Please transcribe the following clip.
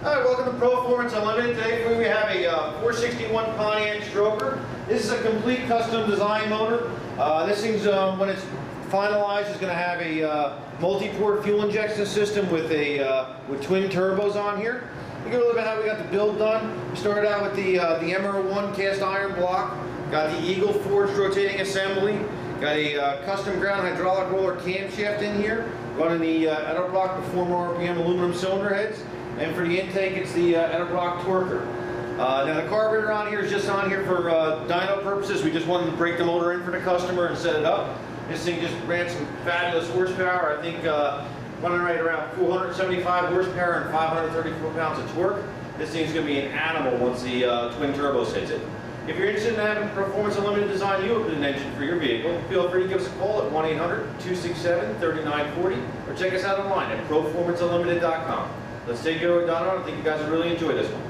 Hi, welcome to Performance Unlimited. Today we have a 461 Pontiac stroker. This is a complete custom design motor. This thing's, when it's finalized, is going to have a multi-port fuel injection system with twin turbos on here. We go a little bit how we got the build done. We started out with the MR1 cast iron block. Got the Eagle forged rotating assembly. Got a custom ground hydraulic roller camshaft in here. Running the Edelbrock Performer RPM aluminum cylinder heads. And for the intake, it's the Edelbrock Torquer. Now the carburetor on here is just on here for dyno purposes. We just wanted to break the motor in for the customer and set it up. This thing just ran some fabulous horsepower. I think running right around 475 horsepower and 534 pounds of torque. This thing's going to be an animal once the twin turbos hits it. If you're interested in having Performance Unlimited design you an engine for your vehicle, feel free to give us a call at 1-800-267-3940 or check us out online at performanceunlimited.com. Let's take it over to Donna. I think you guys will really enjoy this one.